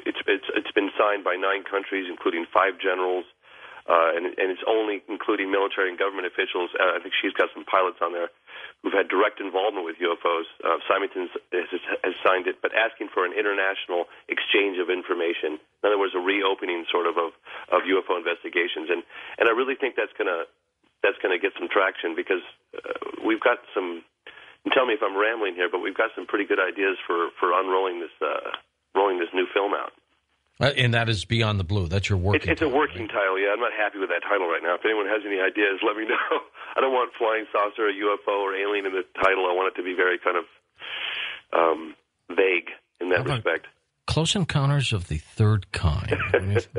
it's been signed by 9 countries, including 5 generals, and it's only including military and government officials. I think she's got some pilots on there who've had direct involvement with UFOs. Symington has signed it, but asking for an international exchange of information. In other words, a reopening sort of UFO investigations, and I really think that's gonna get some traction because we've got some. And tell me if I'm rambling here, but we've got some pretty good ideas for unrolling this rolling this new film out. And that is Beyond the Blue. That's your working It's a working title, yeah. I'm not happy with that title right now. If anyone has any ideas, let me know. I don't want flying saucer, or UFO, or alien in the title. I want it to be very kind of vague in that respect. Close Encounters of the Third Kind. Isn't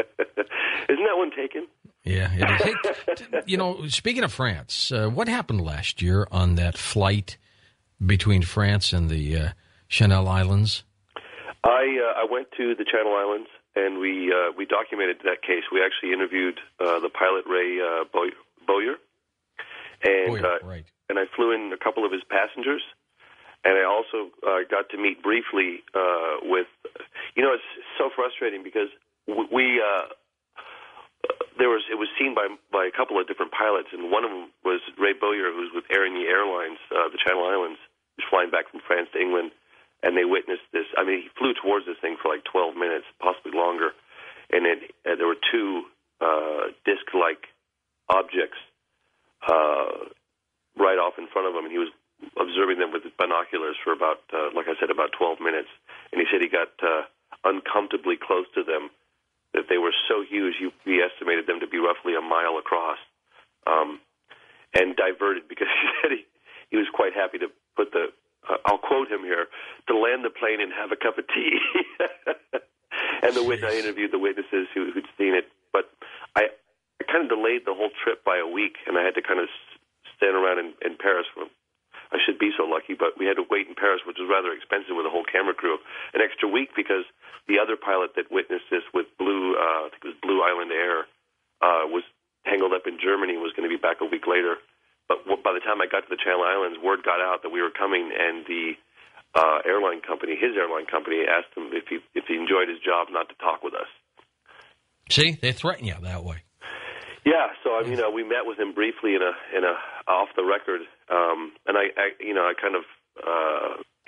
that one taken? Yeah, it is. Hey, speaking of France, what happened last year on that flight between France and the Channel Islands? I went to the Channel Islands, and we documented that case. We actually interviewed the pilot, Ray Bowyer, and I flew in a couple of his passengers, and I also got to meet briefly with, it's so frustrating because it was seen by a couple of different pilots, and one of them was Ray Bowyer, who's with Airlines, the Channel Islands, who's flying back from France to England. And they witnessed this. I mean, he flew towards this thing for like 12 minutes, possibly longer. And then there were 2 disc-like objects right off in front of him. And he was observing them with his binoculars for about, like I said, about 12 minutes. And he said he got uncomfortably close to them, that they were so huge, he estimated them to be roughly a mile across, and diverted because he said he was quite happy to put the... I'll quote him here, to land the plane and have a cup of tea. And I interviewed the witnesses who'd seen it. But I kind of delayed the whole trip by a week, and I had to kind of stand around in Paris. I should be so lucky, but we had to wait in Paris, which was rather expensive with a whole camera crew, an extra week because the other pilot that witnessed this with I think it was Blue Island Air, was tangled up in Germany and was going to be back a week later. But by the time I got to the Channel Islands, word got out that we were coming, and the his airline company, asked him if he enjoyed his job not to talk with us. See, they threaten you that way. Yeah, so we met with him briefly in a off the record, and I kind of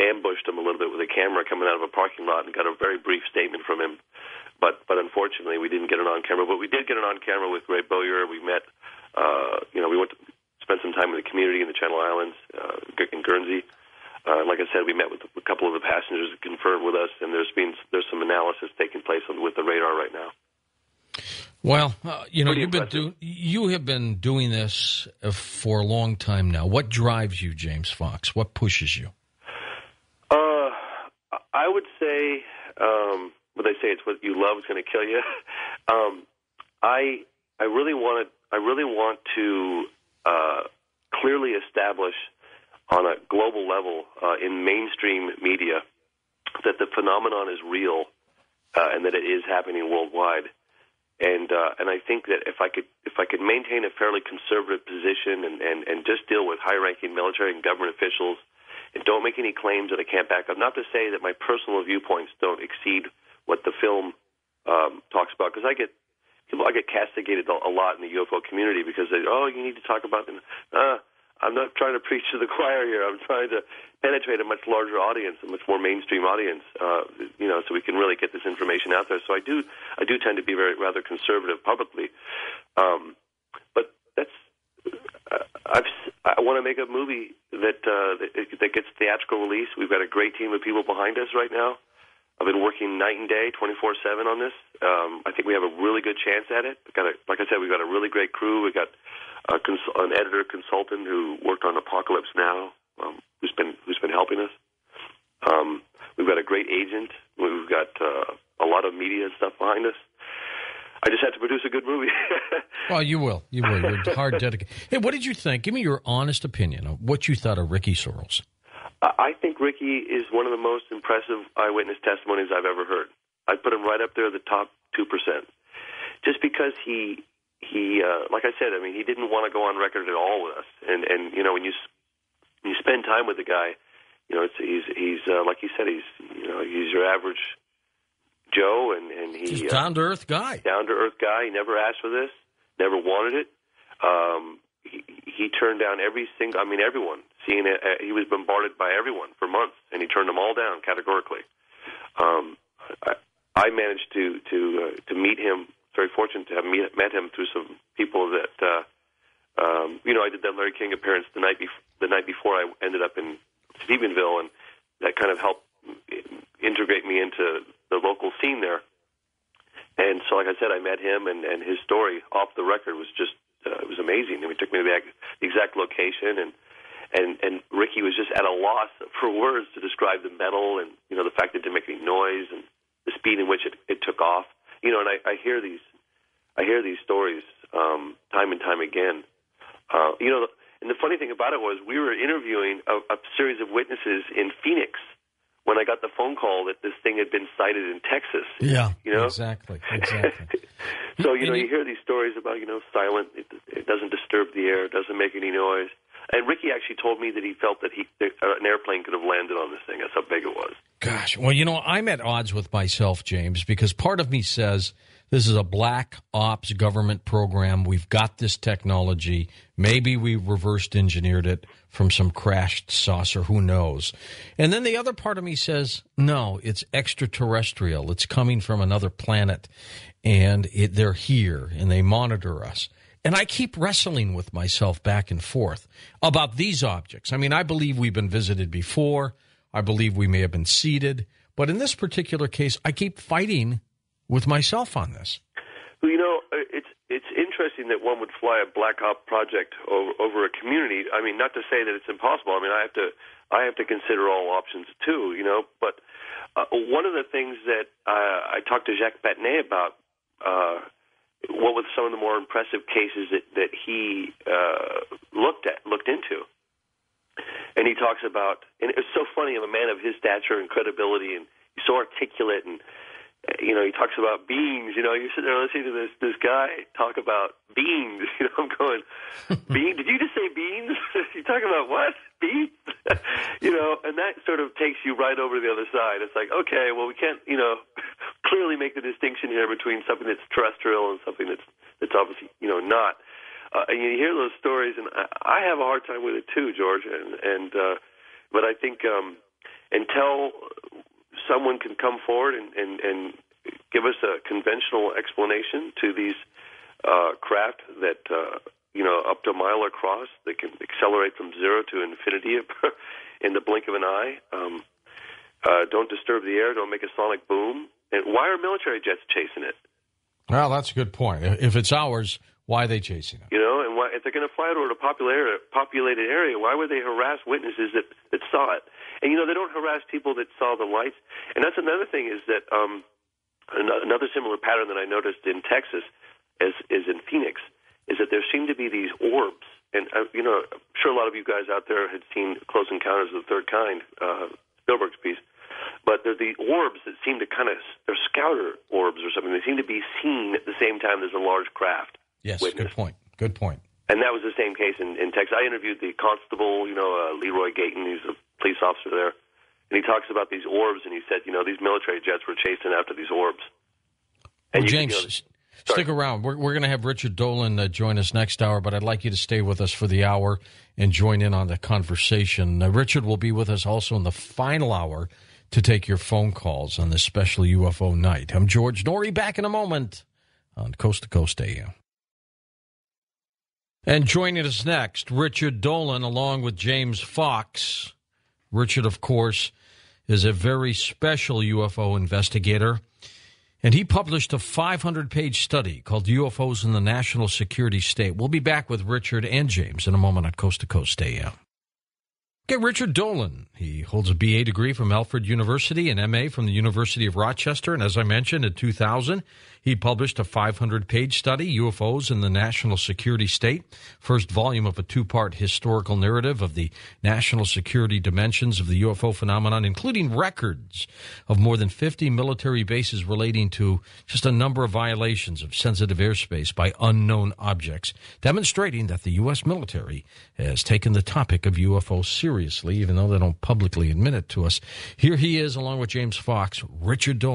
ambushed him a little bit with a camera coming out of a parking lot and got a very brief statement from him. But unfortunately, we didn't get it on camera. But we did get it on camera with Ray Bowyer. We met. We went to spent some time in the community in the Channel Islands, in Guernsey. Like I said, we met with a couple of the passengers that confirmed with us, and there's some analysis taking place with the radar right now. Well, you have been doing this for a long time now. What drives you, James Fox? What pushes you? I would say, what they say, it's what you love is going to kill you. I really want to clearly establish on a global level in mainstream media that the phenomenon is real and that it is happening worldwide. And I think that if I could maintain a fairly conservative position and just deal with high-ranking military and government officials and don't make any claims that I can't back up, not to say that my personal viewpoints don't exceed what the film talks about, because I get castigated a lot in the UFO community because you need to talk about them. I'm not trying to preach to the choir here. I'm trying to penetrate a much larger audience, a much more mainstream audience, so we can really get this information out there. So I do tend to be rather conservative publicly, but I want to make a movie that gets theatrical release. We've got a great team of people behind us right now. I've been working night and day, 24/7 on this. I think we have a really good chance at it. Like I said, we've got a really great crew. We've got an editor consultant who worked on Apocalypse Now, who's been helping us. We've got a great agent. We've got a lot of media and stuff behind us. I just had to produce a good movie. Well, you will. You're hard dedicated. Hey, what did you think? Give me your honest opinion of what you thought of Ricky Sorrells. I think Ricky is one of the most impressive eyewitness testimonies I've ever heard. I'd put him right up there at the top 2%. Just because he like I said, I mean, he didn't want to go on record at all with us. And when you spend time with the guy, he's like you said, he's your average Joe, and he's a down-to-earth guy. Down-to-earth guy. He never asked for this, never wanted it. He turned down everyone. Seeing it, he was bombarded by everyone for months, and he turned them all down categorically. I managed to meet him. Very fortunate to have met him through some people that I did that Larry King appearance the night before I ended up in Stephenville, and that kind of helped integrate me into the local scene there. And so, like I said, I met him, and his story off the record was just it was amazing. And he took me to the exact location, and Ricky was just at a loss for words to describe the metal and the fact that it didn't make any noise and the speed in which it took off. And I hear these stories time and time again. And the funny thing about it was we were interviewing a series of witnesses in Phoenix when I got the phone call that this thing had been sighted in Texas. Yeah, exactly. So, you hear these stories about, silent, it doesn't disturb the air, it doesn't make any noise. And Ricky actually told me that he felt that an airplane could have landed on this thing. That's how big it was. Gosh, well, I'm at odds with myself, James, because part of me says this is a black ops government program. We've got this technology. Maybe we reversed engineered it from some crashed saucer. Who knows? And then the other part of me says, no, it's extraterrestrial. It's coming from another planet, and they're here, and they monitor us. And I keep wrestling with myself back and forth about these objects. I mean, I believe we've been visited before. I believe we may have been seeded. But in this particular case, I keep fighting with myself on this. Well, it's interesting that one would fly a black op project over a community. I mean, not to say that it's impossible. I mean, I have to consider all options too. But one of the things that I talked to Jacques Patnay about. What were some of the more impressive cases that he looked into? And he talks about, and it's so funny, I'm a man of his stature and credibility, and he's so articulate, and he talks about beings. You're sitting there listening to this guy talk about beings. I'm going, beans? Did you just say beans? You talking about what? Beans? And that sort of takes you right over to the other side. It's like, okay, well, we can't, clearly make the distinction here between something that's terrestrial and something that's obviously, not. And you hear those stories, and I have a hard time with it too, George. But I think until someone can come forward and give us a conventional explanation to these craft that up to a mile across, they can accelerate from zero to infinity in the blink of an eye. Don't disturb the air. Don't make a sonic boom. And why are military jets chasing it? Well, that's a good point. If it's ours, why are they chasing it? And why, if they're going to fly it over a populated area, why would they harass witnesses that saw it? And, they don't harass people that saw the lights. And that's another thing is that another similar pattern that I noticed in Texas is in Phoenix, is that there seem to be these orbs. And, I'm sure a lot of you guys out there had seen Close Encounters of the Third Kind, Spielberg's piece. But they're the orbs that seem to they're scouter orbs or something. They seem to be seen at the same time as a large craft. Yes, witness. Good point. And that was the same case in Texas. I interviewed the constable, Leroy Gayton. He's a police officer there. And he talks about these orbs, and he said, these military jets were chasing after these orbs. And James, stick around. We're going to have Richard Dolan join us next hour, but I'd like you to stay with us for the hour and join in on the conversation. Richard will be with us also in the final hour to take your phone calls on this special UFO night. I'm George Noory, back in a moment on Coast to Coast AM. And joining us next, Richard Dolan, along with James Fox. Richard, of course, is a very special UFO investigator, and he published a 500-page study called UFOs in the National Security State. We'll be back with Richard and James in a moment on Coast to Coast AM. Okay, Richard Dolan. He holds a BA degree from Alfred University and MA from the University of Rochester. And as I mentioned, in 2000, he published a 500-page study, UFOs in the National Security State, first volume of a two-part historical narrative of the national security dimensions of the UFO phenomenon, including records of more than 50 military bases relating to just a number of violations of sensitive airspace by unknown objects, demonstrating that the U.S. military has taken the topic of UFOs seriously, even though they don't publicly admit it to us. Here he is, along with James Fox, Richard Dolan.